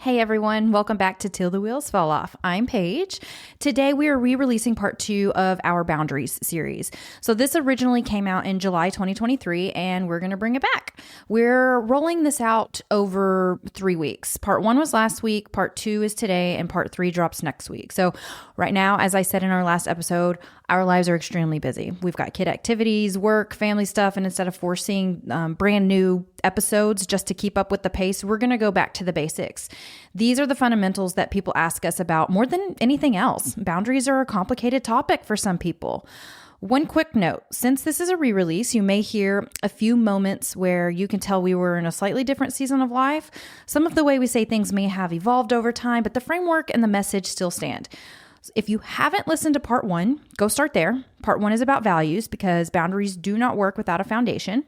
Hey everyone, welcome back to Till the Wheels Fall Off. I'm Paige. Today we are re-releasing part 2 of our Boundaries series. So this originally came out in July 2023 and we're going to bring it back. We're rolling this out over 3 weeks. Part 1 was last week, part 2 is today, and part 3 drops next week. So right now, as I said in our last episode, our lives are extremely busy. We've got kid activities, work, family stuff, and instead of forcing brand new episodes just to keep up with the pace, we're going to go back to the basics. These are the fundamentals that people ask us about more than anything else. Boundaries are a complicated topic for some people. One quick note, since this is a re-release, you may hear a few moments where you can tell we were in a slightly different season of life. Some of the way we say things may have evolved over time, but the framework and the message still stand. If you haven't listened to part 1, go start there. Part 1 is about values because boundaries do not work without a foundation.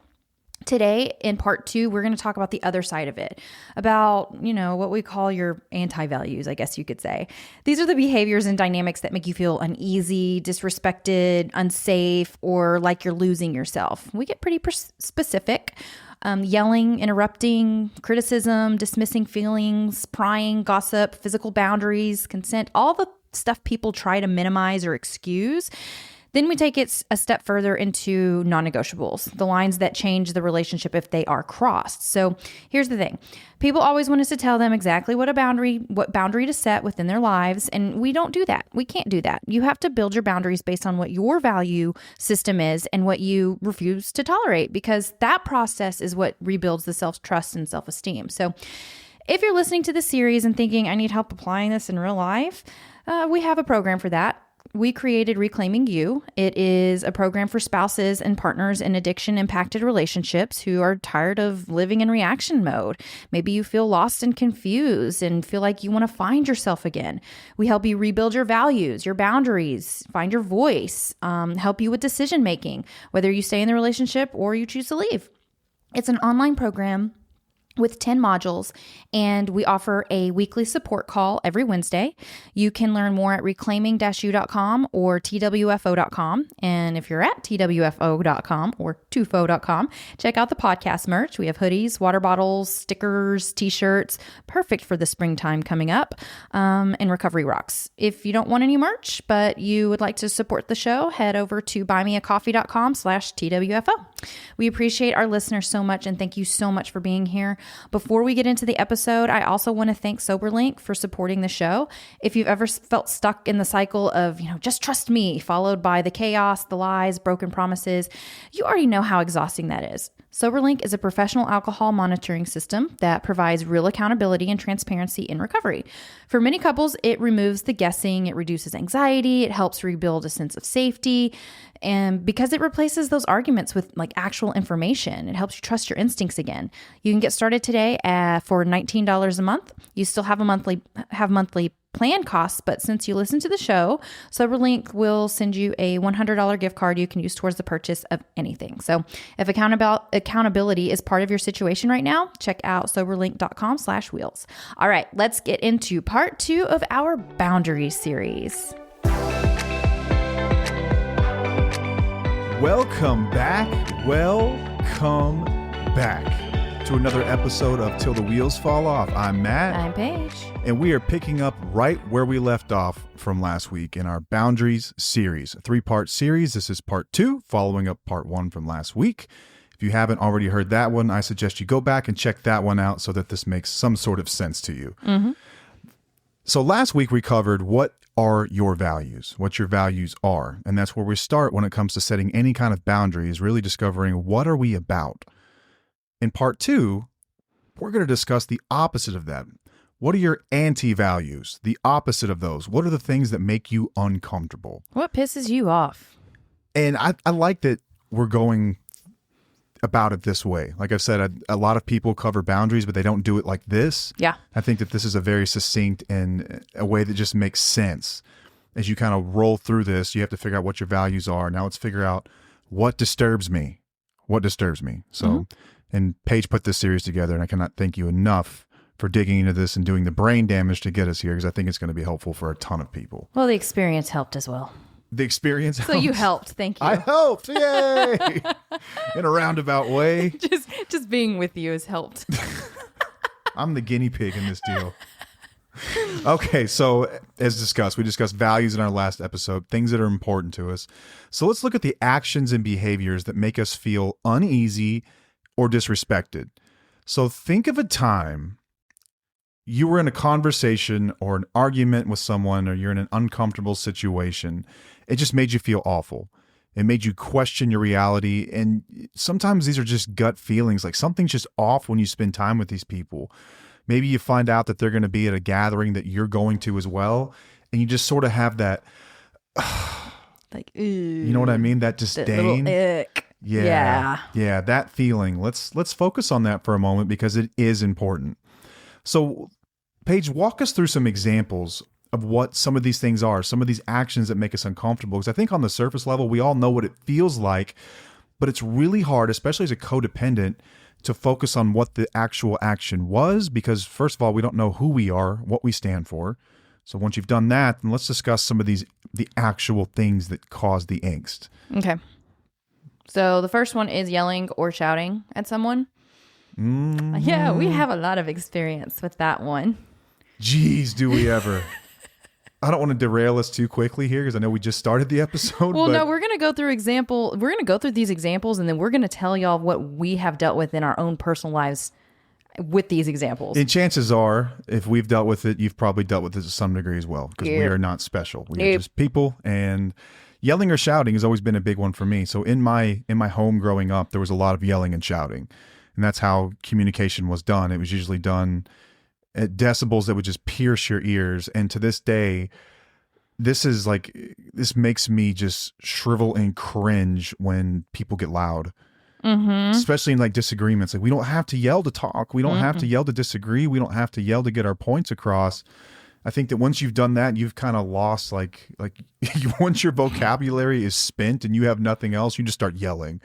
Today, in part 2, we're going to talk about the other side of it, about, what we call your anti-values, I guess you could say. These are the behaviors and dynamics that make you feel uneasy, disrespected, unsafe, or like you're losing yourself. We get pretty specific. Yelling, interrupting, criticism, dismissing feelings, prying, gossip, physical boundaries, consent, all the stuff people try to minimize or excuse. Then we take it a step further into non-negotiables, the lines that change the relationship if they are crossed. So here's the thing. People always want us to tell them exactly what boundary to set within their lives. And we don't do that. We can't do that. You have to build your boundaries based on what your value system is and what you refuse to tolerate, because that process is what rebuilds the self-trust and self-esteem. So if you're listening to this series and thinking, I need help applying this in real life, we have a program for that. We created Reclaiming You. It is a program for spouses and partners in addiction-impacted relationships who are tired of living in reaction mode. Maybe you feel lost and confused and feel like you want to find yourself again. We help you rebuild your values, your boundaries, find your voice, help you with decision-making, whether you stay in the relationship or you choose to leave. It's an online program with 10 modules, and we offer a weekly support call every Wednesday. You can learn more at reclaiming-u.com or twfo.com. And if you're at twfo.com or tufo.com, check out the podcast merch. We have hoodies, water bottles, stickers, t-shirts, perfect for the springtime coming up, and recovery rocks. If you don't want any merch, but you would like to support the show, head over to buymeacoffee.com/twfo. We appreciate our listeners so much, and thank you so much for being here. Before we get into the episode, I also want to thank SoberLink for supporting the show. If you've ever felt stuck in the cycle of, just trust me, followed by the chaos, the lies, broken promises, you already know how exhausting that is. SoberLink is a professional alcohol monitoring system that provides real accountability and transparency in recovery. For many couples, it removes the guessing, it reduces anxiety, it helps rebuild a sense of safety, and because it replaces those arguments with actual information, it helps you trust your instincts again. You can get started today for $19 a month. You still have monthly plan costs, but since you listen to the show, SoberLink will send you a $100 gift card you can use towards the purchase of anything. So if accountability is part of your situation right now, check out soberlink.com/wheels. All right, let's get into part 2 of our Boundaries series. Welcome back to another episode of Till the Wheels Fall Off. I'm Matt. I'm Paige. And we are picking up right where we left off from last week in our Boundaries series, a 3-part series. This is part 2, following up part 1 from last week. If you haven't already heard that one, I suggest you go back and check that one out so that this makes some sort of sense to you. Mm-hmm. So last week we covered what are your values, what your values are. And that's where we start when it comes to setting any kind of boundaries, really discovering what are we about. In part 2, we're going to discuss the opposite of that. What are your anti-values? The opposite of those. What are the things that make you uncomfortable? What pisses you off? And I like that we're going about it this way. Like I've said, a lot of people cover boundaries, but they don't do it like this. Yeah. I think that this is a very succinct and a way that just makes sense. As you kind of roll through this, you have to figure out what your values are. Now let's figure out what disturbs me. What disturbs me? So, and Paige put this series together, and I cannot thank you enough for digging into this and doing the brain damage to get us here, because I think it's going to be helpful for a ton of people. Well, the experience helped as well. The experience helped. So you helped. Thank you. I helped. Yay! In a roundabout way. Just being with you has helped. I'm the guinea pig in this deal. Okay, so as discussed, we discussed values in our last episode, things that are important to us. So let's look at the actions and behaviors that make us feel uneasy or disrespected. So think of a time you were in a conversation or an argument with someone, or you're in an uncomfortable situation. It just made you feel awful. It made you question your reality. And sometimes these are just gut feelings, like something's just off when you spend time with these people. Maybe you find out that they're going to be at a gathering that you're going to as well. And you just sort of have that, Like, you know what I mean? That disdain. Little ick. Yeah, that feeling. Let's focus on that for a moment because it is important. So, Paige, walk us through some examples of what some of these things are, some of these actions that make us uncomfortable. Because I think on the surface level, we all know what it feels like, but it's really hard, especially as a codependent, to focus on what the actual action was. Because first of all, we don't know who we are, what we stand for. So once you've done that, then let's discuss some of the actual things that cause the angst. Okay. So the first one is yelling or shouting at someone. Mm-hmm. Yeah, we have a lot of experience with that one. Jeez, do we ever? I don't want to derail us too quickly here because I know we just started the episode. Well, no, we're going to go through these examples, and then we're going to tell y'all what we have dealt with in our own personal lives with these examples. And chances are, if we've dealt with it, you've probably dealt with it to some degree as well, because we are not special. We are just people, and yelling or shouting has always been a big one for me. So in my home growing up, there was a lot of yelling and shouting, and that's how communication was done. It was usually done at decibels that would just pierce your ears. And to this day, this makes me just shrivel and cringe when people get loud. Mm-hmm. Especially in like disagreements. Like, we don't have to yell to talk. We don't have to yell to disagree. We don't have to yell to get our points across. I think that once you've done that, you've kind of lost like once your vocabulary is spent and you have nothing else, you just start yelling.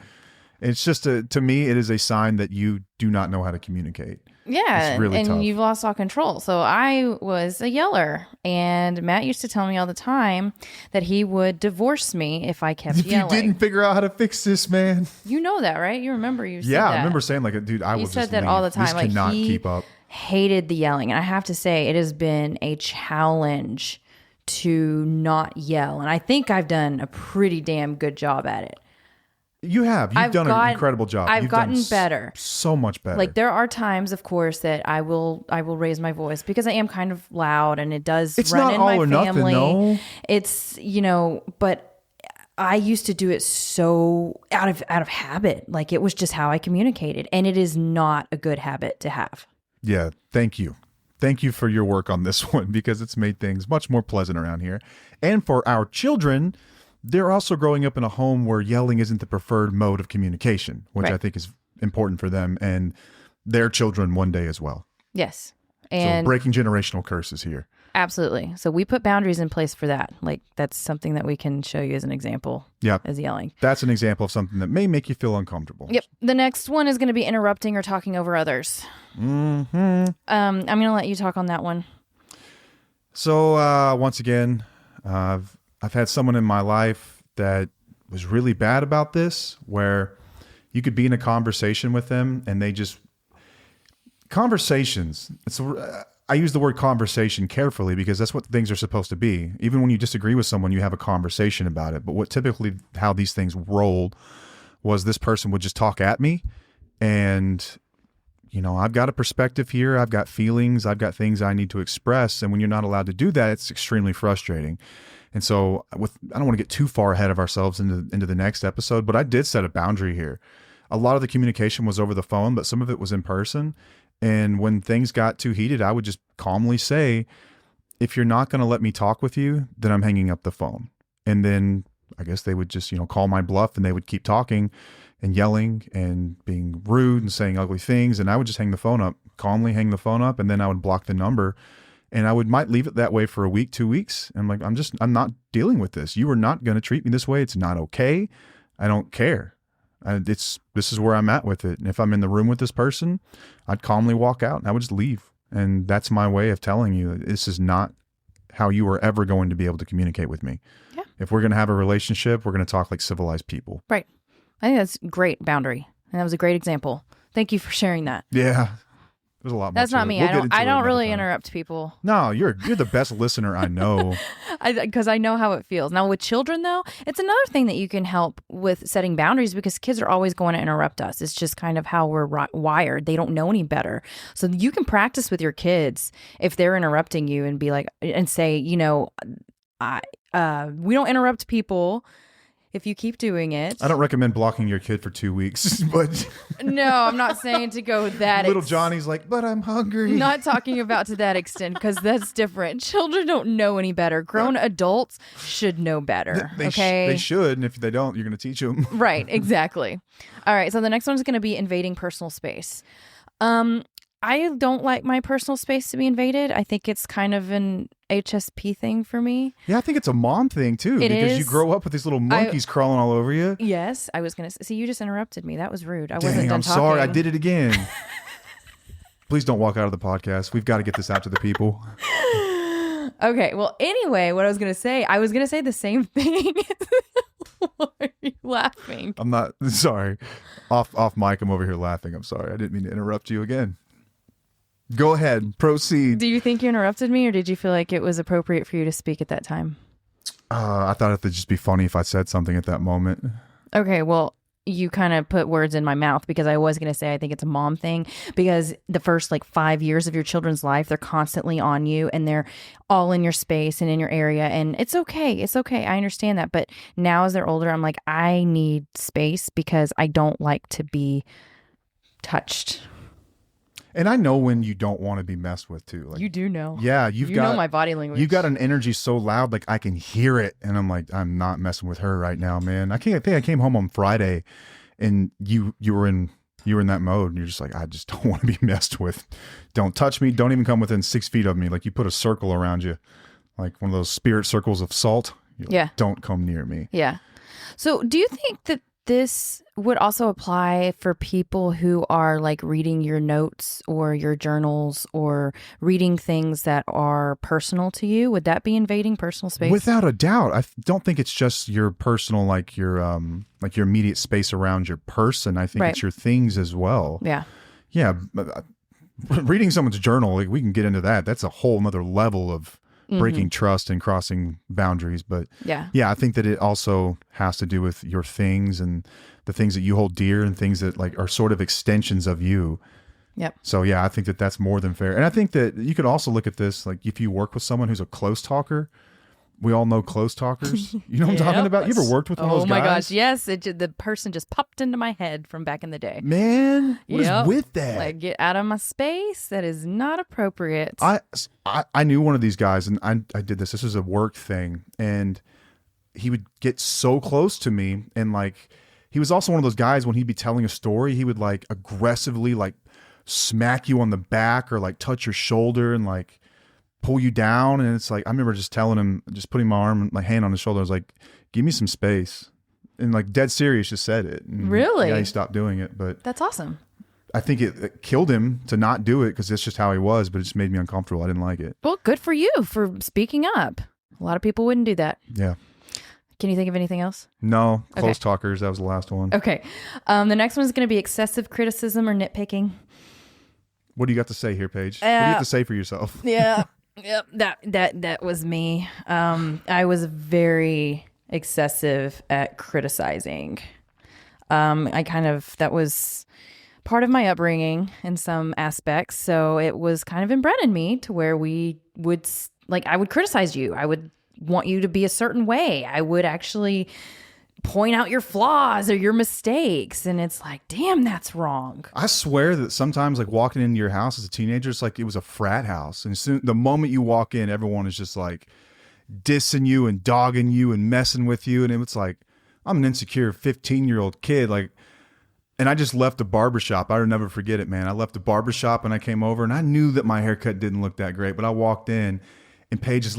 It's just to me, it is a sign that you do not know how to communicate. Yeah, it's really and tough. You've lost all control. So I was a yeller, and Matt used to tell me all the time that he would divorce me if I kept yelling. If you didn't figure out how to fix this, man. You know that, right? You remember you said that. Yeah, I remember saying like, dude, I will just leave. He said that all the time. This cannot keep up. Hated the yelling. And I have to say, it has been a challenge to not yell. And I think I've done a pretty damn good job at it. You have. You've done an incredible job. I've gotten better. So much better. Like, there are times, of course, that I will raise my voice because I am kind of loud, and it does run in my family. It's not all or nothing, no. It's, but I used to do it so out of habit. Like, it was just how I communicated, and it is not a good habit to have. Yeah, thank you. Thank you for your work on this one, because it's made things much more pleasant around here. And for our children, they're also growing up in a home where yelling isn't the preferred mode of communication, which I think is important for them and their children one day as well. Yes. And so breaking generational curses here. Absolutely. So we put boundaries in place for that. Like, that's something that we can show you as an example. Yep. As yelling. That's an example of something that may make you feel uncomfortable. Yep. The next one is going to be interrupting or talking over others. Mm-hmm. I'm going to let you talk on that one. So once again, I've had someone in my life that was really bad about this, where you could be in a conversation with them and they just... Conversations. I use the word conversation carefully because that's what things are supposed to be. Even when you disagree with someone, you have a conversation about it. But what typically how these things rolled was this person would just talk at me, and I've got a perspective here, I've got feelings, I've got things I need to express, and when you're not allowed to do that, it's extremely frustrating. And so I don't want to get too far ahead of ourselves into the next episode, but I did set a boundary here. A lot of the communication was over the phone, but some of it was in person. And when things got too heated, I would just calmly say, if you're not going to let me talk with you, then I'm hanging up the phone. And then I guess they would just, call my bluff, and they would keep talking and yelling and being rude and saying ugly things. And I would just hang the phone up, calmly hang the phone up. And then I would block the number, and I might leave it that way for a week, 2 weeks. And I'm like, I'm not dealing with this. You are not going to treat me this way. It's not okay. I don't care. This is where I'm at with it. And if I'm in the room with this person, I'd calmly walk out and I would just leave. And that's my way of telling you, this is not how you are ever going to be able to communicate with me. Yeah. If we're going to have a relationship, we're going to talk like civilized people. Right. I think that's a great boundary. And that was a great example. Thank you for sharing that. Yeah. There's a lot more. That's not me. I don't really interrupt people. No, you're the best listener I know. Because I know how it feels. Now with children though, it's another thing that you can help with setting boundaries because kids are always going to interrupt us. It's just kind of how we're wired. They don't know any better. So you can practice with your kids if they're interrupting you and be like and say, we don't interrupt people. If you keep doing it. I don't recommend blocking your kid for 2 weeks, but no, I'm not saying to go that. Little Johnny's like, but I'm hungry. Not talking about to that extent because that's different. Children don't know any better. Grown adults should know better. They should, and if they don't, you're going to teach them. Right, exactly. All right, so the next one's going to be invading personal space. I don't like my personal space to be invaded. I think it's kind of an HSP thing for me. Yeah, I think it's a mom thing too. Because you grow up with these little monkeys crawling all over you. Yes, I was going to see, you just interrupted me. That was rude. Wasn't done I'm talking. Sorry, I did it again. Please don't walk out of the podcast. We've got to get this out to the people. Okay, well, anyway, what I was going to say the same thing. Why are you laughing? I'm not, sorry. Off mic, I'm over here laughing. I'm sorry. I didn't mean to interrupt you again. Go ahead. Proceed. Do you think you interrupted me or did you feel like it was appropriate for you to speak at that time? I thought it would just be funny if I said something at that moment. Okay, well, you kind of put words in my mouth because I was going to say I think it's a mom thing because the first 5 years of your children's life, they're constantly on you and they're all in your space and in your area. And it's okay. It's okay. I understand that. But now as they're older, I'm like, I need space because I don't like to be touched. And I know when you don't want to be messed with too. You do know. Yeah, you know my body language. You've got an energy so loud, I can hear it, and I'm like, I'm not messing with her right now, man. I think I came home on Friday, and you were in that mode, and you're just like, I just don't want to be messed with. Don't touch me. Don't even come within 6 feet of me. You put a circle around you, like one of those spirit circles of salt. Don't come near me. Yeah. So, do you think that this would also apply for people who are reading your notes or your journals or reading things that are personal to you? Would that be invading personal space? Without a doubt. I don't think it's just your personal, your immediate space around your person. I think it's your things as well. Yeah. Yeah. Reading someone's journal, we can get into that. That's a whole nother level of breaking trust and crossing boundaries. But yeah, I think that it also has to do with your things and the things that you hold dear and things that are sort of extensions of you. Yep. So yeah, I think that that's more than fair. And I think that you could also look at this, if you work with someone who's a close talker. We all know close talkers. You know what I'm talking about? You ever worked with one of those guys? Oh my gosh, yes. The person just popped into my head from back in the day. Man, what is with that? Get out of my space. That is not appropriate. I knew one of these guys, and I did this. This was a work thing, and he would get so close to me, and he was also one of those guys when he'd be telling a story, he would aggressively smack you on the back or touch your shoulder and pull you down. And it's I remember just telling him, just putting my hand on his shoulder. I was like, give me some space. And dead serious, just said it. And really? Yeah, he stopped doing it. But that's awesome. I think it killed him to not do it because that's just how he was, but it just made me uncomfortable. I didn't like it. Well, good for you for speaking up. A lot of people wouldn't do that. Yeah. Can you think of anything else? No. Close talkers. That was the last one. Okay. The next one is going to be excessive criticism or nitpicking. What do you got to say here, Paige? What do you have to say for yourself? Yeah. Yep, that was me. I was very excessive at criticizing. That was part of my upbringing in some aspects. So it was kind of inbred in me to where I would criticize you. I would want you to be a certain way. I would actually point out your flaws or your mistakes, and it's damn, that's wrong. I swear that sometimes walking into your house as a teenager, it's it was a frat house, and the moment you walk in, everyone is just dissing you and dogging you and messing with you, and it's I'm an insecure 15-year-old kid, and I just left a barbershop. I'll never forget it, man. I left a barbershop and I came over, and I knew that my haircut didn't look that great, but I walked in and Paige is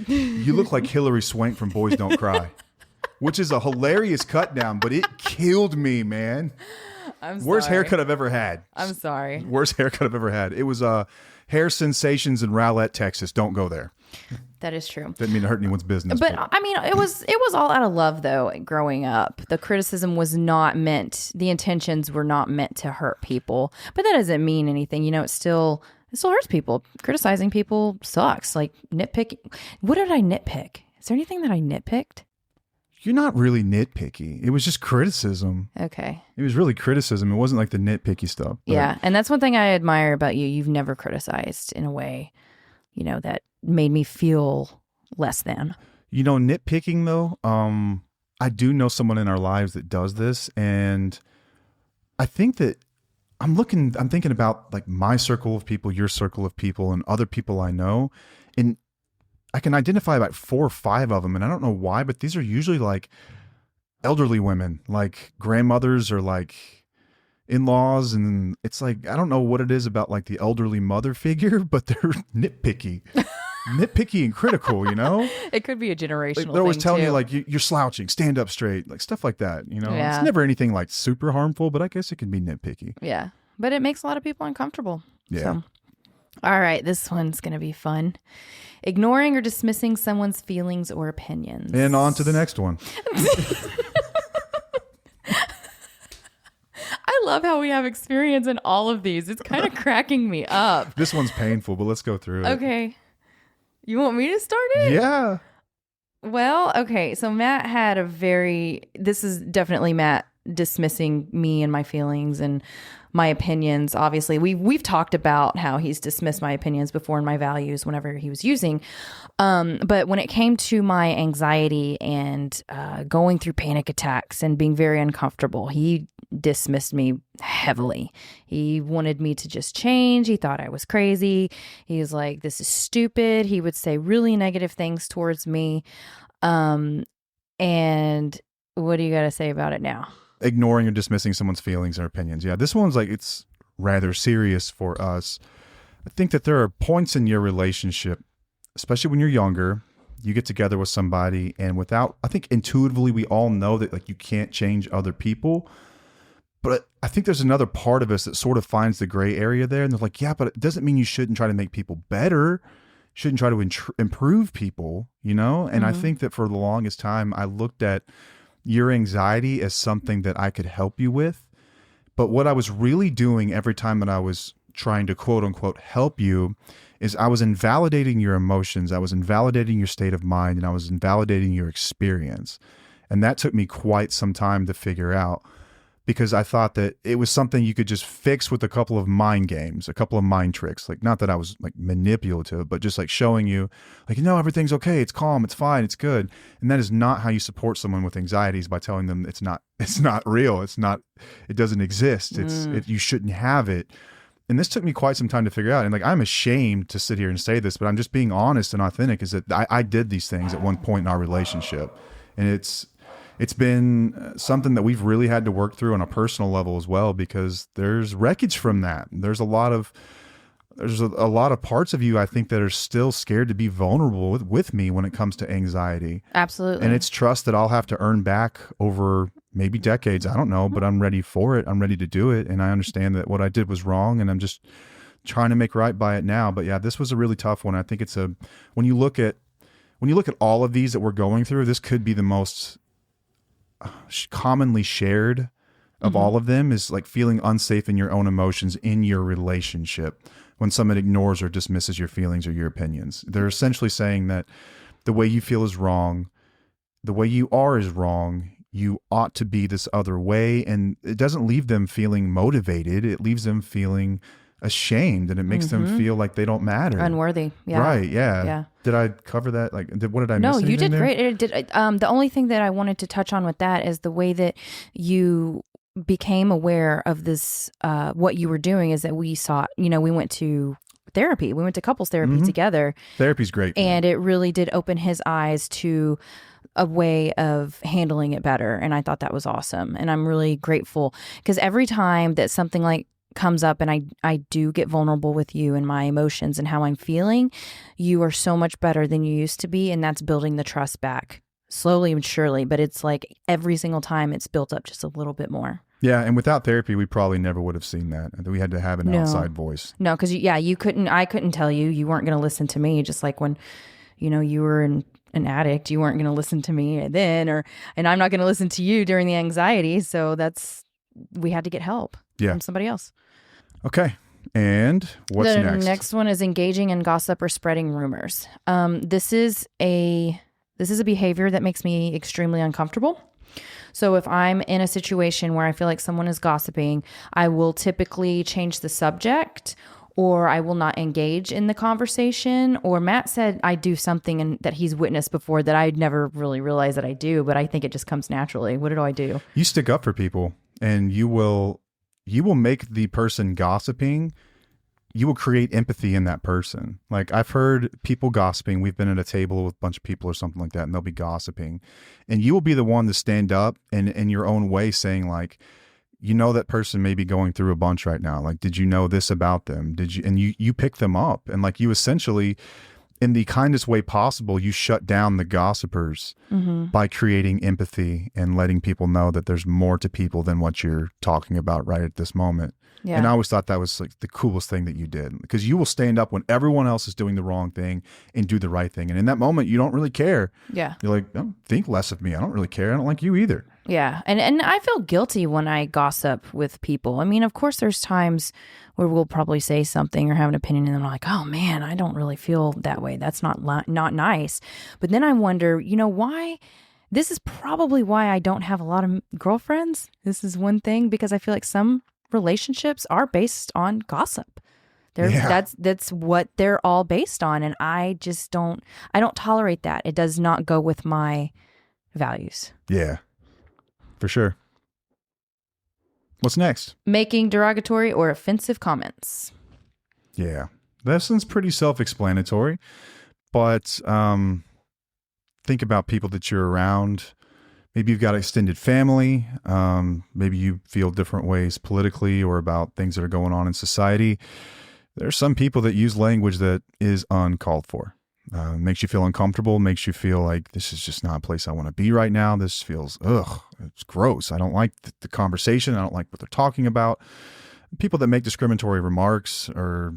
you look like Hillary Swank from Boys Don't Cry. Which is a hilarious cut down, but it killed me, man. I'm sorry. Worst haircut I've ever had. I'm sorry. Worst haircut I've ever had. It was hair sensations in Rowlett, Texas. Don't go there. That is true. Didn't mean to hurt anyone's business. But I mean, it was all out of love, though. Growing up, the criticism was not meant. The intentions were not meant to hurt people. But that doesn't mean anything. It still hurts people. Criticizing people sucks. Like nitpicking. What did I nitpick? Is there anything that I nitpicked? You're not really nitpicky. It was just criticism. Okay. It was really criticism. It wasn't like the nitpicky stuff. Yeah, and that's one thing I admire about you. You've never criticized in a way, that made me feel less than. Nitpicking though, I do know someone in our lives that does this, and I think that I'm thinking about like my circle of people, your circle of people, and other people I know, and I can identify about 4 or 5 of them, and I don't know why, but these are usually like elderly women, like grandmothers or like in-laws, and it's like, I don't know what it is about like the elderly mother figure, but they're nitpicky. Nitpicky and critical, It could be a generational thing. They're always telling too. you like you're slouching, stand up straight, like stuff like that. Yeah. It's never anything like super harmful, but I guess it can be nitpicky. Yeah, but it makes a lot of people uncomfortable. Yeah. So. All right, this one's going to be fun. Ignoring or dismissing someone's feelings or opinions. And on to the next one. I love how we have experience in all of these. It's kind of cracking me up. This one's painful, but let's go through it. Okay. You want me to start it? Yeah. Well, okay. So Matt had this is definitely Matt dismissing me and my feelings and my opinions. Obviously, we've talked about how he's dismissed my opinions before and my values whenever he was using. But when it came to my anxiety and going through panic attacks and being very uncomfortable, he dismissed me heavily. He wanted me to just change. He thought I was crazy. He was like, "This is stupid." He would say really negative things towards me. And what do you got to say about it now? Ignoring or dismissing someone's feelings or opinions. Yeah, this one's like, it's rather serious for us. I think that there are points in your relationship, especially when you're younger, you get together with somebody and I think intuitively we all know that like you can't change other people. But I think there's another part of us that sort of finds the gray area there. And they're like, yeah, but it doesn't mean you shouldn't try to make people better. Shouldn't try to improve people, And I think that for the longest time, I looked at your anxiety as something that I could help you with. But what I was really doing every time that I was trying to quote unquote help you is I was invalidating your emotions. I was invalidating your state of mind, and I was invalidating your experience. And that took me quite some time to figure out, because I thought that it was something you could just fix with a couple of mind games, a couple of mind tricks. Like, not that I was like manipulative, but just like showing you like, everything's okay. It's calm. It's fine. It's good. And that is not how you support someone with anxieties, by telling them it's not real. It doesn't exist. You shouldn't have it. And this took me quite some time to figure out. And like, I'm ashamed to sit here and say this, but I'm just being honest and authentic, is that I did these things at one point in our relationship. And it's been something that we've really had to work through on a personal level as well, because there's wreckage from that. There's a lot of parts of you, I think, that are still scared to be vulnerable with me when it comes to anxiety. Absolutely. And it's trust that I'll have to earn back over maybe decades. I don't know, but I'm ready for it. I'm ready to do it. And I understand that what I did was wrong, and I'm just trying to make right by it now. But yeah, this was a really tough one. I think when you look at all of these that we're going through, this could be the most commonly shared of all of them, is like feeling unsafe in your own emotions in your relationship when someone ignores or dismisses your feelings or your opinions. They're essentially saying that the way you feel is wrong, the way you are is wrong, you ought to be this other way. And it doesn't leave them feeling motivated. It leaves them feeling ashamed, and it makes them feel like they don't matter. Unworthy. Yeah. Right. Yeah. Yeah. Did I cover that? Like, what did I miss? No, you anything did there? great. It did. The only thing that I wanted to touch on with that is the way that you became aware of this, what you were doing, is that we went to therapy. We went to couples therapy together. Therapy's great. And it really did open his eyes to a way of handling it better. And I thought that was awesome. And I'm really grateful, because every time that something like comes up and I do get vulnerable with you and my emotions and how I'm feeling, you are so much better than you used to be. And that's building the trust back slowly and surely. But it's like every single time it's built up just a little bit more. Yeah, and without therapy, we probably never would have seen that. We had to have an outside voice. No, because I couldn't tell you. You weren't going to listen to me. Just like when, you were an addict, you weren't going to listen to me then, and I'm not going to listen to you during the anxiety. So we had to get help from somebody else. Okay. And what's next? The next one is engaging in gossip or spreading rumors. This is a behavior that makes me extremely uncomfortable. So if I'm in a situation where I feel like someone is gossiping, I will typically change the subject, or I will not engage in the conversation. Or Matt said I do something that he's witnessed before that I'd never really realized that I do, but I think it just comes naturally. What do I do? You stick up for people, and you will make the person gossiping, you will create empathy in that person. Like, I've heard people gossiping. We've been at a table with a bunch of people or something like that, and they'll be gossiping. And you will be the one to stand up and in your own way saying, like, that person may be going through a bunch right now. Like, did you know this about them? And you pick them up, and like, you essentially, in the kindest way possible, you shut down the gossipers by creating empathy and letting people know that there's more to people than what you're talking about right at this moment. Yeah. And I always thought that was like the coolest thing that you did, because you will stand up when everyone else is doing the wrong thing and do the right thing. And in that moment, you don't really care. Yeah. You're like, don't think less of me. I don't really care. I don't like you either. Yeah. And I feel guilty when I gossip with people. I mean, of course, there's times where we'll probably say something or have an opinion, and I'm like, oh man, I don't really feel that way. That's not nice. But then I wonder, why? This is probably why I don't have a lot of girlfriends. This is one thing, because I feel like some relationships are based on gossip. That's what they're all based on. And I don't tolerate that. It does not go with my values. Yeah, for sure. What's next? Making derogatory or offensive comments. Yeah, this one's pretty self-explanatory, but think about people that you're around. Maybe you've got extended family. Maybe you feel different ways politically or about things that are going on in society. There are some people that use language that is uncalled for. Makes you feel uncomfortable, makes you feel like this is just not a place I want to be right now. This feels, it's gross. I don't like the conversation. I don't like what they're talking about. People that make discriminatory remarks, or,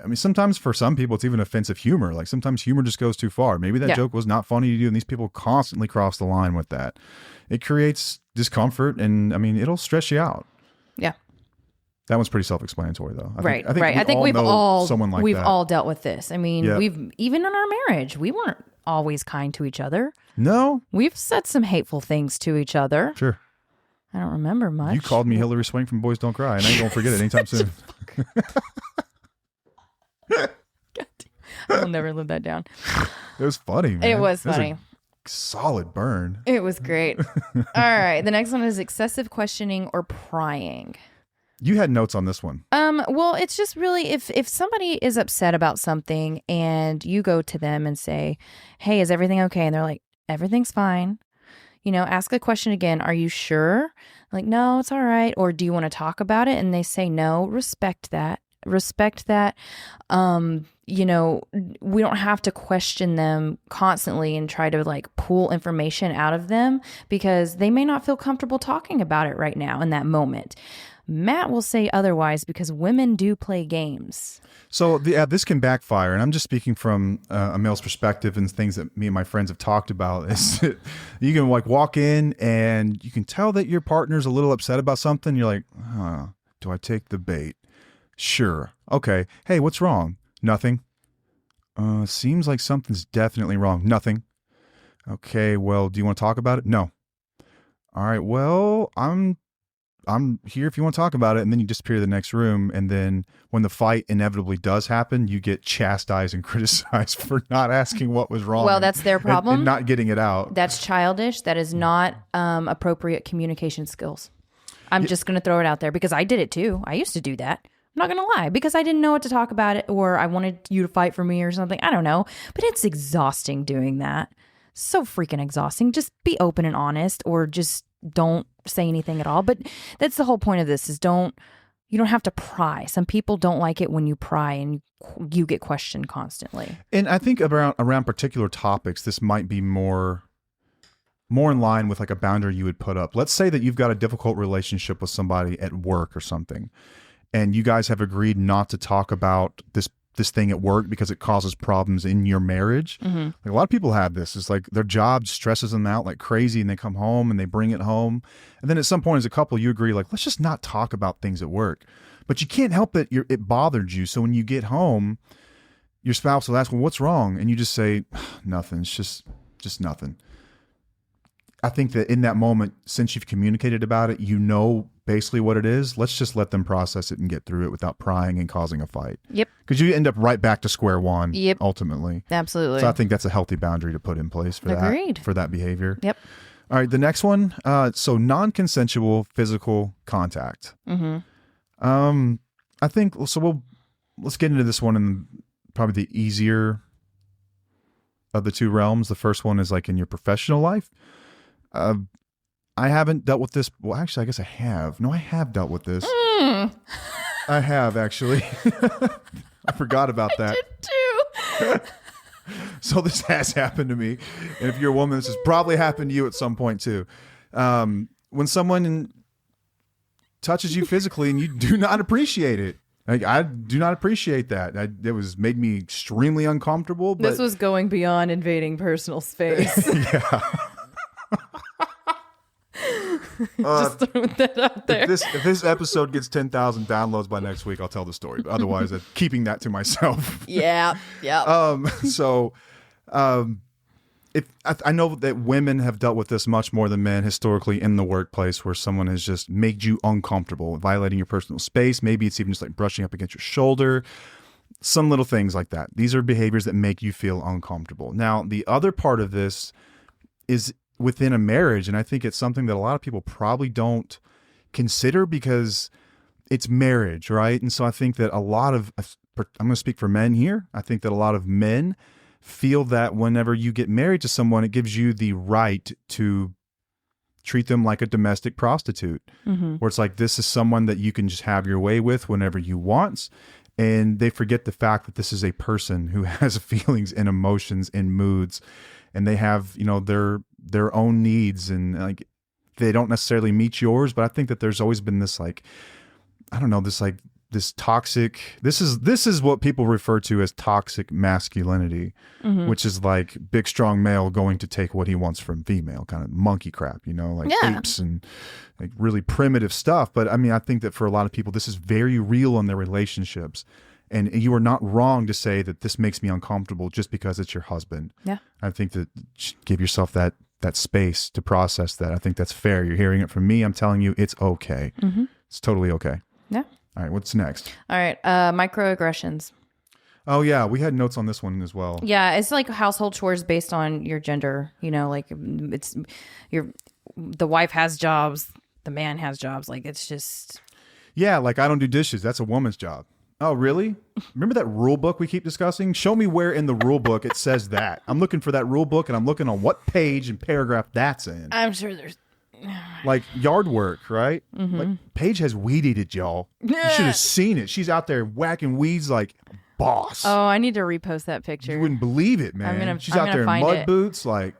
I mean, sometimes for some people, it's even offensive humor. Like, sometimes humor just goes too far. Maybe that joke was not funny to you, and these people constantly cross the line with that. It creates discomfort, and, I mean, it'll stress you out. Yeah. That one's pretty self-explanatory, though. I think we've all someone like we've that. all dealt with this. I mean, we've, even in our marriage, we weren't always kind to each other. No. We've said some hateful things to each other. Sure. I don't remember much. You called me Hillary Swank from Boys Don't Cry, and I ain't gonna forget it anytime soon. I'll never live that down. It was funny, man. It was funny. A solid burn. It was great. All right. The next one is excessive questioning or prying. You had notes on this one. Well, it's just really if somebody is upset about something and you go to them and say, hey, is everything okay? And they're like, everything's fine. Ask the question again. Are you sure? Like, no, it's all right. Or do you want to talk about it? And they say no. Respect that. We don't have to question them constantly and try to like pull information out of them, because they may not feel comfortable talking about it right now in that moment. Matt will say otherwise, because women do play games. So this can backfire, and I'm just speaking from a male's perspective, and things that me and my friends have talked about is you can like walk in and you can tell that your partner's a little upset about something. You're like, do I take the bait? Sure. Okay. Hey, what's wrong? Nothing. Seems like something's definitely wrong. Nothing. Okay. Well, do you want to talk about it? No. All right. Well, I'm here if you want to talk about it. And then you disappear to the next room. And then when the fight inevitably does happen, you get chastised and criticized for not asking what was wrong. Well, that's their problem. And not getting it out. That's childish. That is not appropriate communication skills. I'm just going to throw it out there, because I did it too. I used to do that. I'm not going to lie, because I didn't know what to talk about it, or I wanted you to fight for me or something. I don't know. But it's exhausting doing that. So freaking exhausting. Just be open and honest, or just don't say anything at all. But that's the whole point of this, is you don't have to pry. Some people don't like it when you pry and you get questioned constantly. And I think around particular topics, this might be more more in line with like a boundary you would put up. Let's say that you've got a difficult relationship with somebody at work or something, and you guys have agreed not to talk about this thing at work because it causes problems in your marriage. Like a lot of people have this. It's like their job stresses them out like crazy, and they come home and they bring it home. And then at some point as a couple, you agree like, let's just not talk about things at work. But you can't help it. It bothered you. So when you get home, your spouse will ask, well, what's wrong? And you just say, nothing. It's just nothing. I think that in that moment, since you've communicated about it, you know basically what it is. Let's just let them process it and get through it without prying and causing a fight. Yep. Because you end up right back to square one. Yep. Ultimately. Absolutely. So I think that's a healthy boundary to put in place for Agreed. for that behavior. Yep. All right. The next one. So non-consensual physical contact. I think so. Let's get into this one in probably the easier of the two realms. The first one is like in your professional life. I haven't dealt with this. Well, actually, I guess I have. No, I have dealt with this. I have actually. I forgot about that. I did too. So this has happened to me. And if you're a woman, this has probably happened to you at some point too. When someone touches you physically and you do not appreciate it. Like, I do not appreciate that. It was made me extremely uncomfortable. But This was going beyond invading personal space. yeah. Just throwing that out there. If this episode gets 10,000 downloads by next week, I'll tell the story. But otherwise, I'm keeping that to myself. Yeah. I know that women have dealt with this much more than men historically in the workplace, where someone has just made you uncomfortable, violating your personal space. Maybe it's even just like brushing up against your shoulder, some little things like that. These are behaviors that make you feel uncomfortable. Now, the other part of this is within a marriage, and I think it's something that a lot of people probably don't consider because it's marriage, right? And so I think that I'm going to speak for men here. I think that a lot of men feel that whenever you get married to someone, it gives you the right to treat them like a domestic prostitute, where it's like, this is someone that you can just have your way with whenever you want. And they forget the fact that this is a person who has feelings and emotions and moods, and they have, their own needs, and like, they don't necessarily meet yours. But I think that there's always been this like, I don't know, this toxic, this is what people refer to as toxic masculinity, which is like big, strong male going to take what he wants from female, kind of monkey crap, like apes and like really primitive stuff. But I mean, I think that for a lot of people, this is very real in their relationships. And you are not wrong to say that this makes me uncomfortable just because it's your husband. Yeah. I think that give yourself that space to process that. I think that's fair. You're hearing it from me. I'm telling you, it's okay. It's totally okay. Yeah. All right. What's next? All right. Microaggressions. Oh yeah. We had notes on this one as well. Yeah. It's like household chores based on your gender, like it's the wife has jobs, the man has jobs. Like, it's just. Yeah. Like, I don't do dishes. That's a woman's job. Oh, really? Remember that rule book we keep discussing? Show me where in the rule book it says that. I'm looking for that rule book, and I'm looking on what page and paragraph that's in. I'm sure there's... Like yard work, right? Like, Paige has weed eated, y'all. You should have seen it. She's out there whacking weeds like a boss. Oh, I need to repost that picture. You wouldn't believe it, man. She's out there in mud boots. Like,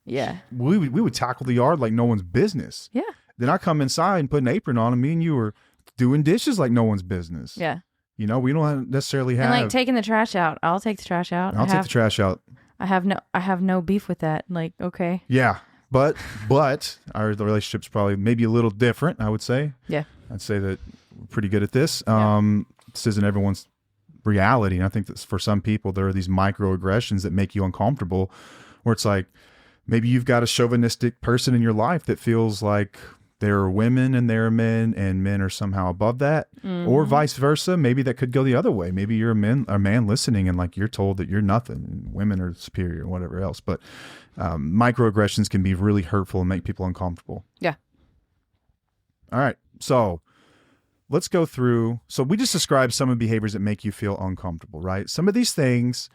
yeah. We would tackle the yard like no one's business. Yeah. Then I come inside and put an apron on, and me and you were doing dishes like no one's business. Yeah. We don't necessarily have. And like taking the trash out. I'll take the trash out. I'll take the trash out. I have no beef with that. Like, okay. Yeah. But the relationship's probably maybe a little different, I would say. Yeah. I'd say that we're pretty good at this. This isn't everyone's reality. And I think that for some people, there are these microaggressions that make you uncomfortable, where it's like, maybe you've got a chauvinistic person in your life that feels like there are women and there are men, and men are somehow above that, or vice versa. Maybe that could go the other way. Maybe you're a man listening, and like, you're told that you're nothing and women are superior or whatever else. But microaggressions can be really hurtful and make people uncomfortable. Yeah. All right. So let's go through. So we just described some of the behaviors that make you feel uncomfortable, right? Some of these things,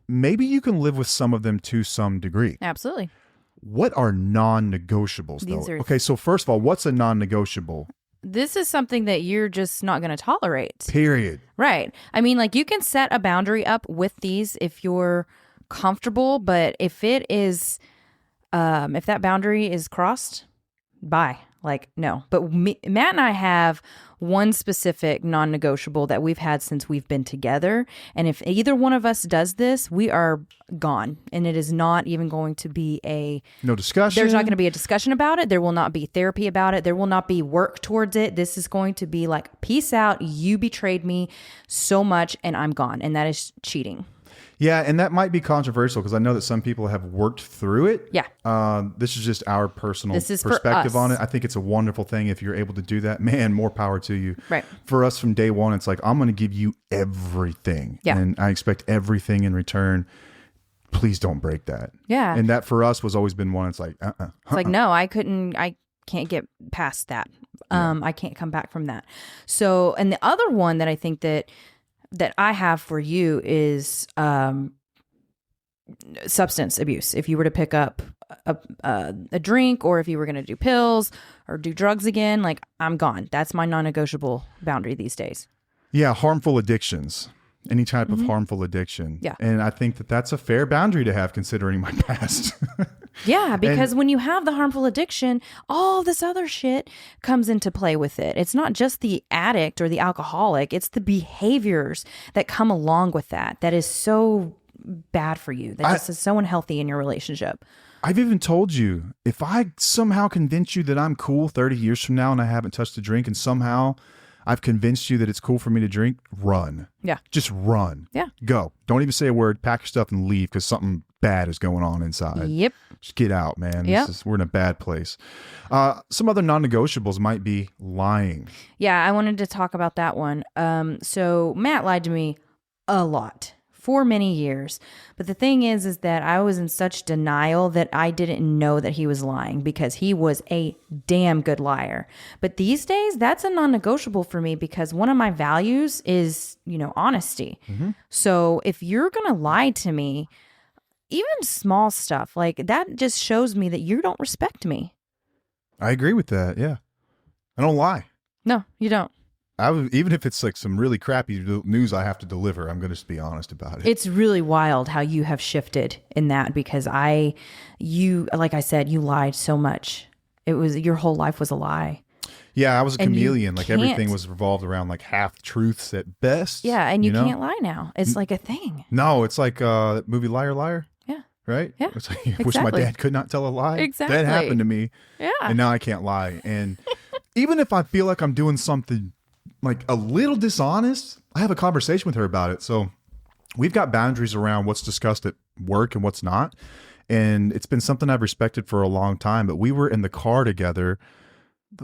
maybe you can live with some of them to some degree. Absolutely. What are non-negotiables, though? Okay, so first of all, what's a non-negotiable? This is something that you're just not going to tolerate. Period. Right. I mean, like, you can set a boundary up with these if you're comfortable, but if it is If that boundary is crossed, bye. Like, no. But Matt and I have one specific non-negotiable that we've had since we've been together. And if either one of us does this, we are gone. And it is not even going to be no discussion. There's not going to be a discussion about it. There will not be therapy about it. There will not be work towards it. This is going to be like, peace out. You betrayed me so much and I'm gone. And that is cheating. Yeah, and that might be controversial because I know that some people have worked through it. Yeah. This is just our personal This is perspective for us. on it. I think it's a wonderful thing if you're able to do that. Man, more power to you. Right. For us from day one, it's like, I'm going to give you everything. Yeah. And I expect everything in return. Please don't break that. Yeah. And that for us was always been one. It's like, It's like, no, I can't get past that. I can't come back from that. So, and the other one that I think that I have for you is substance abuse. If you were to pick up a drink, or if you were going to do pills or do drugs again, like, I'm gone. That's my non-negotiable boundary these days. Yeah, harmful addictions. Any type of harmful addiction. Yeah. And I think that that's a fair boundary to have considering my past. Yeah, because when you have the harmful addiction, all this other shit comes into play with it. It's not just the addict or the alcoholic. It's the behaviors that come along with that is so bad for you. That just is so unhealthy in your relationship. I've even told you, if I somehow convince you that I'm cool 30 years from now and I haven't touched a drink, and somehow I've convinced you that it's cool for me to drink, run. Yeah. Just run. Yeah. Go. Don't even say a word. Pack your stuff and leave because something bad is going on inside. Yep. Just get out, man. Yep. We're in a bad place. Some other non-negotiables might be lying. Yeah, I wanted to talk about that one. So Matt lied to me a lot for many years. But the thing is that I was in such denial that I didn't know that he was lying, because he was a damn good liar. But these days, that's a non-negotiable for me, because one of my values is, honesty. Mm-hmm. So if you're going to lie to me, even small stuff like that just shows me that you don't respect me. I agree with that. Yeah. I don't lie. No, you don't. Even if it's like some really crappy news I have to deliver, I'm going to just be honest about it. It's really wild how you have shifted in that, because like I said, you lied so much. Your whole life was a lie. Yeah, I was a And chameleon. Like everything was revolved around like half truths at best. Yeah, and you can't lie now. It's like a thing. No, it's like that movie Liar Liar. Yeah. Right? Yeah. It's like, I wish my dad could not tell a lie. Exactly. That happened to me. Yeah. And now I can't lie. And even if I feel like I'm doing something like a little dishonest, I have a conversation with her about it. So we've got boundaries around what's discussed at work and what's not. And it's been something I've respected for a long time. But we were in the car together.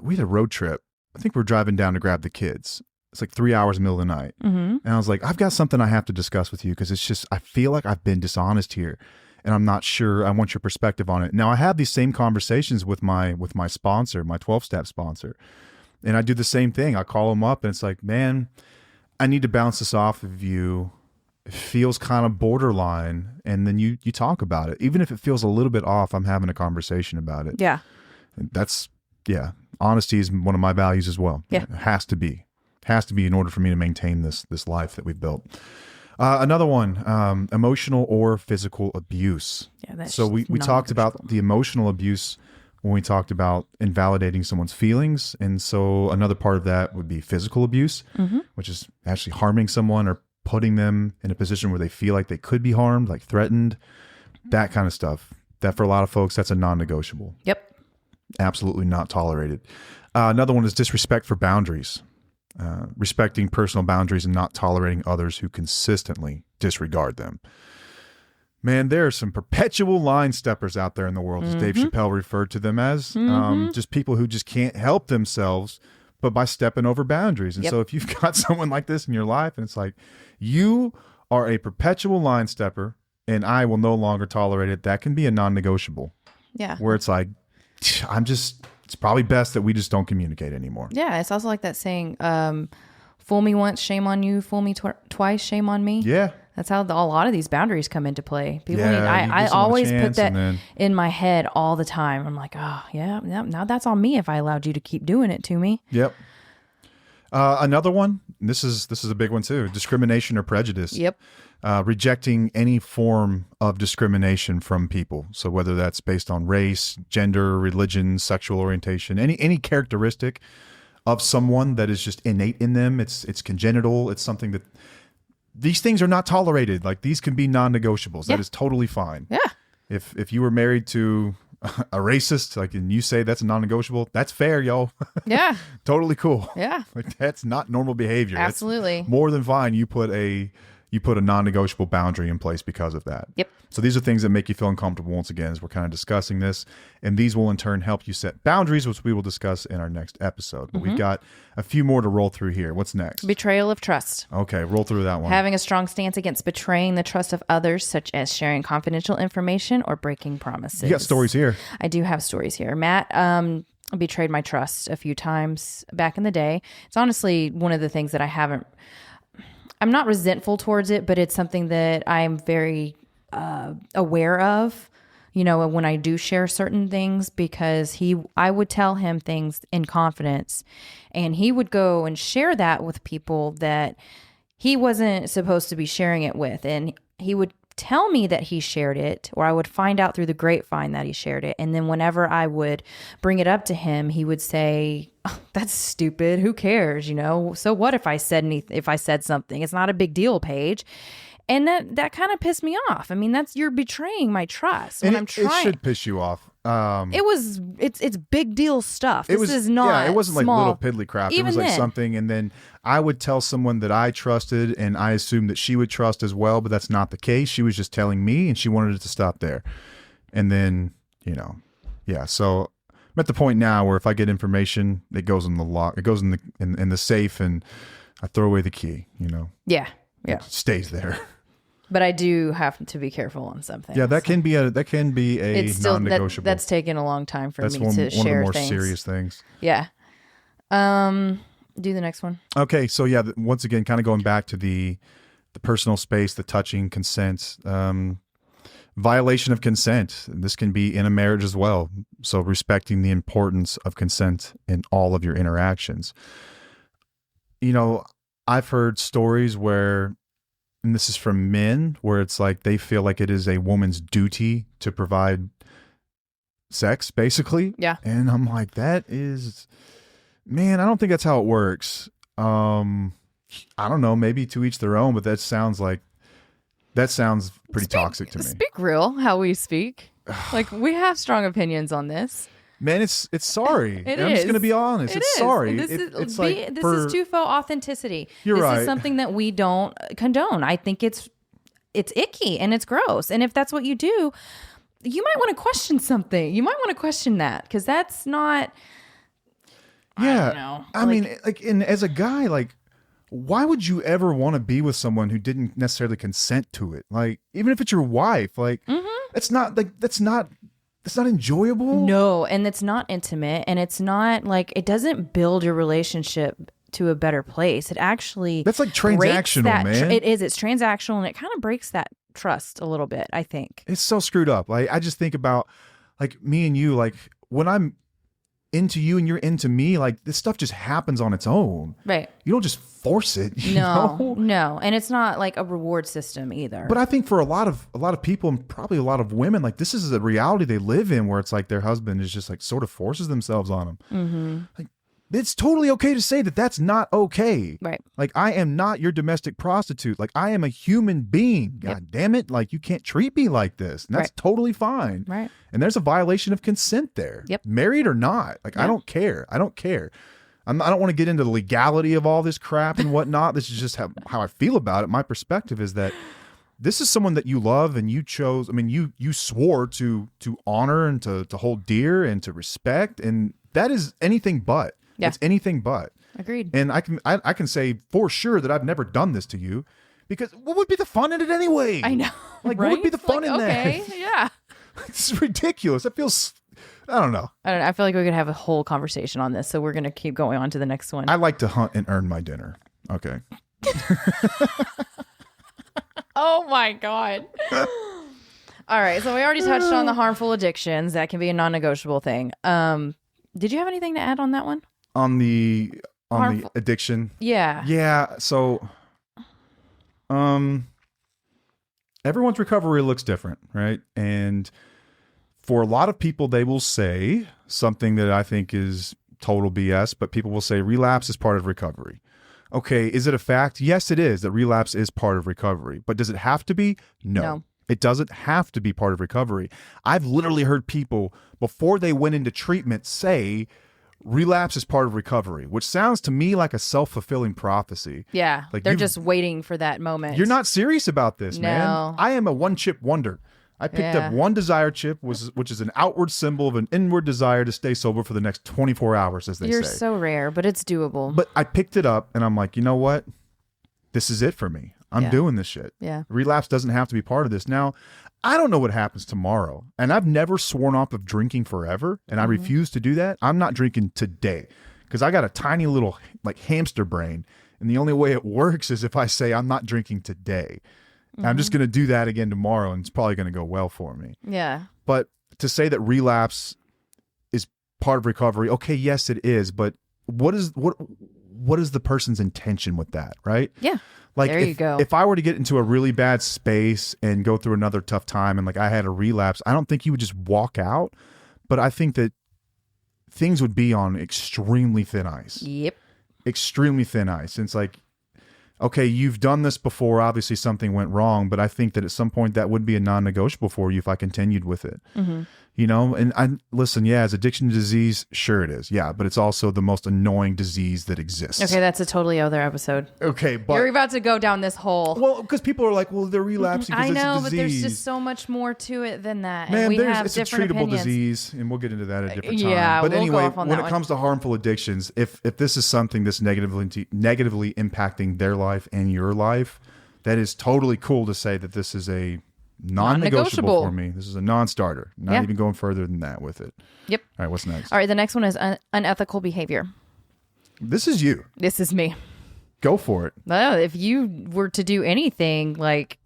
We had a road trip. I think we're driving down to grab the kids. It's like 3 hours in the middle of the night. Mm-hmm. And I was like, I've got something I have to discuss with you, because it's just, I feel like I've been dishonest here. And I'm not sure. I want your perspective on it. Now, I have these same conversations with my sponsor, my 12-step sponsor. And I do the same thing. I call him up and it's like, man, I need to bounce this off of you. It feels kind of borderline. And then you talk about it. Even if it feels a little bit off, I'm having a conversation about it. Yeah. And honesty is one of my values as well. Yeah. It has to be in order for me to maintain this life that we've built. Another one, emotional or physical abuse. Yeah, so we talked about the emotional abuse when we talked about invalidating someone's feelings. And so another part of that would be physical abuse, which is actually harming someone or putting them in a position where they feel like they could be harmed, like threatened, that kind of stuff. That for a lot of folks, that's a non-negotiable. Yep. Absolutely not tolerated. Another one is disrespect for boundaries. Respecting personal boundaries and not tolerating others who consistently disregard them. Man, there are some perpetual line steppers out there in the world, as Dave Chappelle referred to them as. Just people who just can't help themselves, but by stepping over boundaries. And so if you've got someone like this in your life, and it's like, you are a perpetual line stepper, and I will no longer tolerate it, that can be a non-negotiable. Yeah. Where it's like, it's probably best that we just don't communicate anymore. Yeah, it's also like that saying, fool me once, shame on you. Fool me twice, shame on me. Yeah. That's how a lot of these boundaries come into play. People I always put that in my head all the time. I'm like, oh, yeah, now that's on me if I allowed you to keep doing it to me. Yep. Another one, this is a big one too. Discrimination or prejudice. Yep. Rejecting any form of discrimination from people. So whether that's based on race, gender, religion, sexual orientation, any characteristic of someone that is just innate in them, it's congenital. It's something that these things are not tolerated. Like these can be non-negotiables. Yeah. That is totally fine. Yeah. If you were married to a racist, like, and you say that's a non-negotiable, that's fair, yo. Yeah. Totally cool. Yeah. Like that's not normal behavior. Absolutely. That's more than fine. You put a non-negotiable boundary in place because of that. Yep. So these are things that make you feel uncomfortable once again as we're kind of discussing this. And these will in turn help you set boundaries, which we will discuss in our next episode. But we've got a few more to roll through here. What's next? Betrayal of trust. Okay, roll through that one. Having a strong stance against betraying the trust of others, such as sharing confidential information or breaking promises. You got stories here. I do have stories here. Matt betrayed my trust a few times back in the day. It's honestly one of the things that I'm not resentful towards it, but it's something that I'm very aware of, when I do share certain things, because I would tell him things in confidence and he would go and share that with people that he wasn't supposed to be sharing it with. And he would tell me that he shared it, or I would find out through the grapevine that he shared it. And then whenever I would bring it up to him, he would say, oh, that's stupid. Who cares? So what if I said something? It's not a big deal, Paige. And that kind of pissed me off. I mean, you're betraying my trust. And I'm trying. It should piss you off. It's big deal stuff. This is not. Yeah, it wasn't small. like little piddly crap. Even it was like then. something, and then I would tell someone that I trusted, and I assumed that she would trust as well, but that's not the case. She was just telling me, and she wanted it to stop there. And then, yeah. So I'm at the point now where if I get information, it goes in the lock, it goes in the safe, and I throw away the key. Yeah. It stays there. But I do have to be careful on something. Yeah, that can be a it's still, non-negotiable. That's taken a long time for That's me one to of the share more things. serious things. Yeah. Do the next one. Okay, so yeah, once again, kind of going back to the personal space, the touching, consent, violation of consent. This can be in a marriage as well. So respecting the importance of consent in all of your interactions. I've heard stories where, and this is from men, where it's like they feel like it is a woman's duty to provide sex, basically. Yeah. And I'm like, man, I don't think that's how it works. I don't know, maybe to each their own, but that sounds pretty toxic to me. Speak real, how we speak. Like, we have strong opinions on this. Man, it's sorry. It I'm is. just going to be honest. It's is. sorry. This It's is too faux authenticity. You're right. This is something that we don't condone. I think it's icky and it's gross. And if that's what you do, you might want to question something. You might want to question that, because that's not. Yeah. I don't know. I mean, and as a guy, like, why would you ever want to be with someone who didn't necessarily consent to it? Like, even if it's your wife, like, that's not enjoyable. No, and it's not intimate, and it's not like, it doesn't build your relationship to a better place. It actually That's like transactional, man. It is. It's transactional, and it kind of breaks that trust a little bit, I think. It's so screwed up. Like, I just think about, like, me and you, like, when I'm into you and you're into me, like, this stuff just happens on its own. Right. You don't just force it. You know? No. And it's not like a reward system either. But I think for a lot of people, and probably a lot of women, like, this is a reality they live in, where it's like their husband is just like sort of forces themselves on them. Mm-hmm. Like, it's totally okay to say that that's not okay. Right. Like, I am not your domestic prostitute. Like, I am a human being. God damn it. Like, you can't treat me like this. And that's totally fine. Right. And there's a violation of consent there. Yep. Married or not. Like, I don't care. I don't want to get into the legality of all this crap and whatnot. This is just how I feel about it. My perspective is that this is someone that you love and you chose. I mean, you swore to honor and to hold dear and to respect. And that is anything but. Yeah. It's anything but. Agreed. And I can say for sure that I've never done this to you, because what would be the fun in it anyway? I know. Like, right? what would be the fun in okay, that? Yeah. It's ridiculous. It feels, I don't know. I feel like we could have a whole conversation on this, so we're going to keep going on to the next one. I like to hunt and earn my dinner. Okay. Oh my God. All right. So we already touched on the harmful addictions. That can be a non-negotiable thing. Did you have anything to add on that one? On the on harmful. the addiction. Yeah. Yeah. So, everyone's recovery looks different, right? And for a lot of people, they will say something that I think is total BS, but people will say relapse is part of recovery. Okay, is it a fact? Yes, it is that relapse is part of recovery. But does it have to be? No. It doesn't have to be part of recovery. I've literally heard people before they went into treatment say relapse is part of recovery, which sounds to me like a self-fulfilling prophecy. Yeah. Like they're just waiting for that moment. You're not serious about this, man. I am a one-chip wonder. I picked up one desire chip, which is an outward symbol of an inward desire to stay sober for the next 24 hours, as they say. You're so rare, but it's doable. But I picked it up, and I'm like, you know what? This is it for me. I'm doing this shit. Yeah. Relapse doesn't have to be part of this. Now, I don't know what happens tomorrow, and I've never sworn off of drinking forever, and I refuse to do that. I'm not drinking today because I got a tiny little like hamster brain, and the only way it works is if I say I'm not drinking today. I'm just going to do that again tomorrow, and it's probably going to go well for me. Yeah. But to say that relapse is part of recovery, okay, yes, it is. But what is the person's intention with that, right? Yeah. Like there you go. If I were to get into a really bad space and go through another tough time, and like I had a relapse, I don't think you would just walk out. But I think that things would be on extremely thin ice. Yep. Extremely thin ice. And it's like, okay, you've done this before. Obviously, something went wrong, but I think that at some point that would be a non-negotiable for you if I continued with it. You know, and listen, yeah, as addiction disease, sure it is. Yeah, but it's also the most annoying disease that exists. Okay, that's a totally other episode. Okay, but you're about to go down this hole. Well, because people are like, well, they're relapsing because it's a disease. But there's just so much more to it than that. Man, and we have it's a different treatable opinions. disease, and we'll get into that at a different time. Yeah, but we'll anyway, go off on when that it one. comes to harmful addictions, if this is something that's negatively impacting their life and your life, that is totally cool to say that this is a non-negotiable for me. This is a non-starter. Not even going further than that with it. Yep. All right, what's next? All right, the next one is unethical behavior. This is you. This is me. Go for it. Well, if you were to do anything like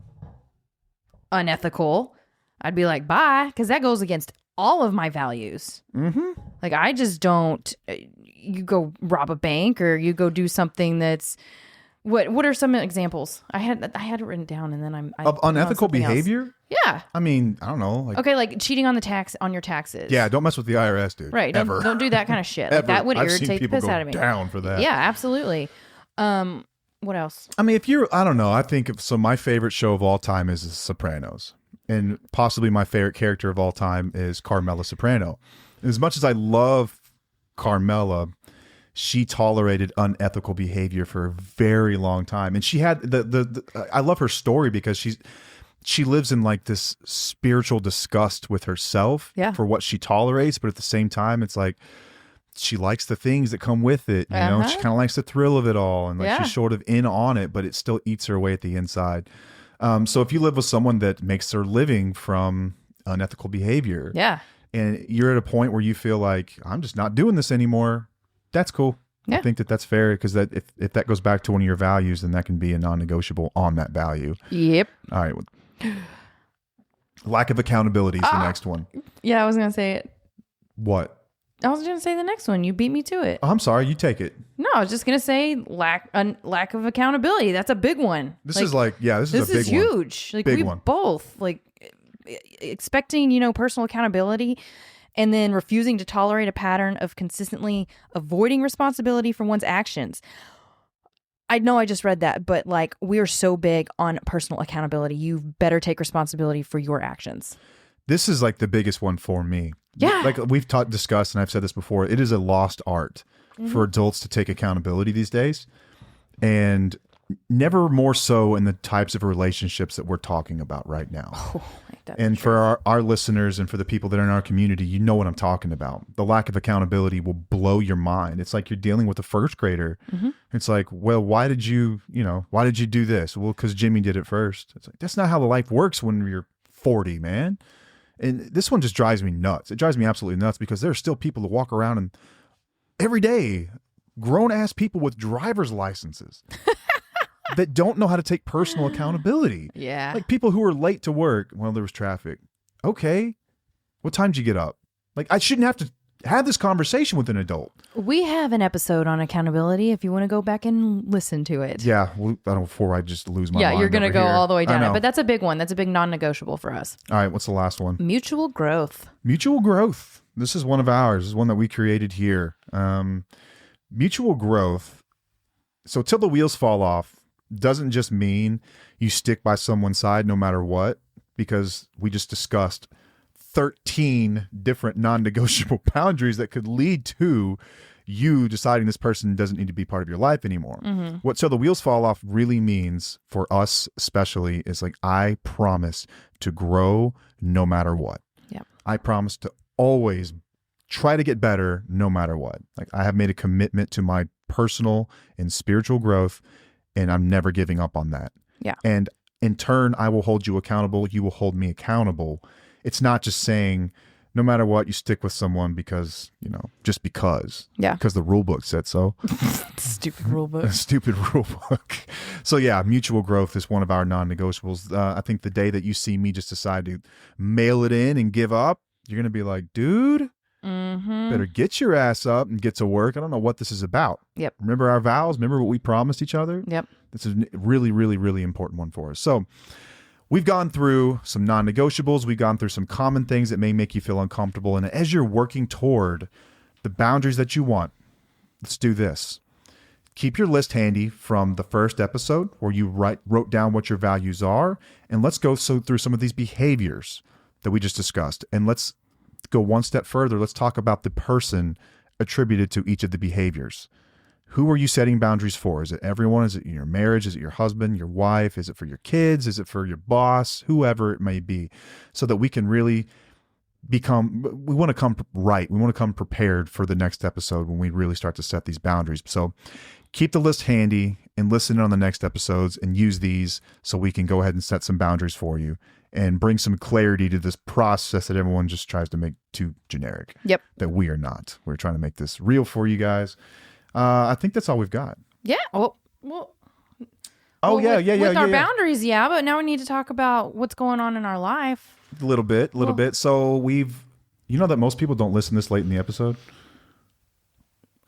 unethical, I'd be like, bye, because that goes against all of my values. Like, I just don't, you go rob a bank or you go do something that's, what are some examples? I had it written down, and then of unethical behavior. Else. Yeah. I mean, I don't know. Okay, like cheating on your taxes. Yeah, don't mess with the IRS, dude. Right. Don't do that kind of shit. Like, that would irritate the piss out of me. Down for that. Yeah, absolutely. What else? I mean, I don't know. I think my favorite show of all time is The Sopranos, and possibly my favorite character of all time is Carmela Soprano. As much as I love Carmela, she tolerated unethical behavior for a very long time. And she had I love her story because she lives in like this spiritual disgust with herself for what she tolerates. But at the same time, it's like, she likes the things that come with it. You know, she kind of likes the thrill of it all. And like she's sort of in on it, but it still eats her away at the inside. So if you live with someone that makes their living from unethical behavior, and you're at a point where you feel like, I'm just not doing this anymore, that's cool. I think that's fair, because that if that goes back to one of your values, then that can be a non-negotiable on that value. Yep. All right. Lack of accountability is the next one. Yeah, I was going to say it. What? I was going to say the next one. You beat me to it. Oh, I'm sorry. You take it. No, I was just going to say lack of accountability. That's a big one. This is a big one. This is huge. Like, we both like expecting, personal accountability, and then refusing to tolerate a pattern of consistently avoiding responsibility for one's actions. I know I just read that, but like, we are so big on personal accountability. You better take responsibility for your actions. This is like the biggest one for me. Yeah. Like we've discussed, and I've said this before, it is a lost art for adults to take accountability these days. And never more so in the types of relationships that we're talking about right now. And for our listeners and for the people that are in our community, you know what I'm talking about. The lack of accountability will blow your mind. It's like you're dealing with a first grader. It's like, well, why did you do this? Well, because Jimmy did it first. It's like, that's not how the life works when you're 40, man. And this one just drives me nuts. It drives me absolutely nuts, because there are still people that walk around and every day, grown-ass people with driver's licenses that don't know how to take personal accountability. Yeah. Like people who are late to work. Well, there was traffic. Okay. What time did you get up? Like, I shouldn't have to have this conversation with an adult. We have an episode on accountability if you want to go back and listen to it. Yeah. Well, I don't, before I just lose my mind. You're going to go here. all the way I down know. it. But that's a big one. That's a big non-negotiable for us. All right. What's the last one? Mutual growth. Mutual growth. This is one of ours. This is one that we created here. Mutual growth. So till the wheels fall off doesn't just mean you stick by someone's side no matter what, because we just discussed 13 different non-negotiable boundaries that could lead to you deciding this person doesn't need to be part of your life anymore. What till the wheels fall off really means for us especially is like, I promise to grow no matter what. Yep. I promise to always try to get better no matter what. Like, I have made a commitment to my personal and spiritual growth, and I'm never giving up on that. Yeah. And in turn, I will hold you accountable. You will hold me accountable. It's not just saying, no matter what, you stick with someone because, just because. Yeah. Because the rule book said so. Stupid rule book. Stupid rule book. So yeah, mutual growth is one of our non-negotiables. I think the day that you see me just decide to mail it in and give up, you're going to be like, dude, better get your ass up and get to work. I don't know what this is about. Yep. Remember our vows? Remember what we promised each other? Yep. This is a really, really, really important one for us. So we've gone through some non-negotiables. We've gone through some common things that may make you feel uncomfortable. And as you're working toward the boundaries that you want, let's do this. Keep your list handy from the first episode where you wrote down what your values are. And let's go through some of these behaviors that we just discussed. And let's go one step further. Let's talk about the person attributed to each of the behaviors. Who are you setting boundaries for? Is it everyone? Is it your marriage? Is it your husband, your wife? Is it for your kids? Is it for your boss? Whoever it may be, so that we can really we want to come right. We want to come prepared for the next episode when we really start to set these boundaries. So keep the list handy and listen on the next episodes and use these so we can go ahead and set some boundaries for you and bring some clarity to this process that everyone just tries to make too generic. Yep. That we are not. We're trying to make this real for you guys. I think that's all we've got. Yeah. Well. With our boundaries, yeah. But now we need to talk about what's going on in our life. A little bit. So you know that most people don't listen this late in the episode?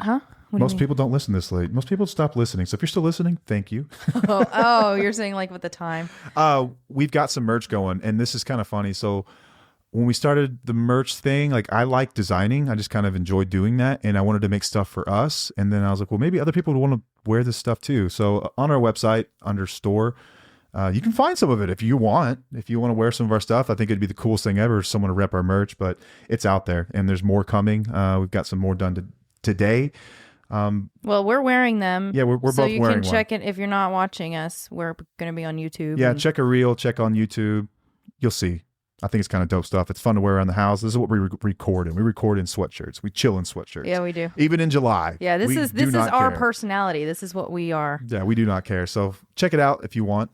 Huh? Most people don't listen this late. Most people stop listening. So if you're still listening, thank you. You're saying like with the time. We've got some merch going, and this is kind of funny. So when we started the merch thing, like, I like designing. I just kind of enjoyed doing that, and I wanted to make stuff for us. And then I was like, well, maybe other people would want to wear this stuff too. So on our website under store, you can find some of it if you want. If you want to wear some of our stuff, I think it'd be the coolest thing ever, someone to rep our merch. But it's out there, and there's more coming. We've got some more done today. Well, we're wearing them. Yeah, we're both wearing one. So you can check it if you're not watching us. We're going to be on YouTube. Yeah, check a reel, check on YouTube. You'll see. I think it's kind of dope stuff. It's fun to wear around the house. This is what we record in. We record in sweatshirts. We chill in sweatshirts. Yeah, we do. Even in July. Yeah, this is our personality. This is what we are. Yeah, we do not care. So check it out if you want.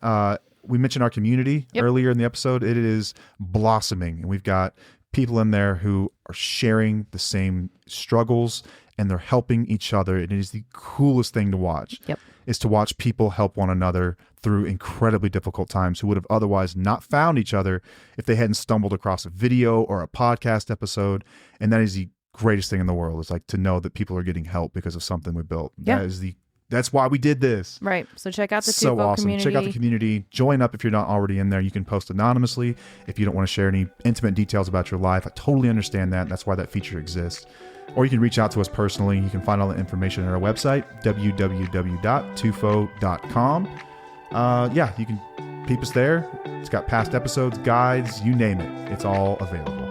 We mentioned our community earlier in the episode. It is blossoming, and we've got people in there who are sharing the same struggles, and they're helping each other. And it is the coolest thing to watch. Yep. Is to watch people help one another through incredibly difficult times, who would have otherwise not found each other if they hadn't stumbled across a video or a podcast episode. And that is the greatest thing in the world, is like to know that people are getting help because of something we built. Yeah. That's why we did this. Right. So check out the so awesome. community. Check out the community. Join up if you're not already in there. You can post anonymously if you don't want to share any intimate details about your life. I totally understand that. That's why that feature exists. Or you can reach out to us personally. You can find all the information on our website, www.tufo.com. You can peep us there. It's got past episodes, guides, you name it. It's all available.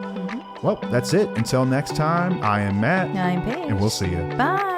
Well, that's it. Until next time, I am Matt. I'm Paige. And we'll see you. Bye.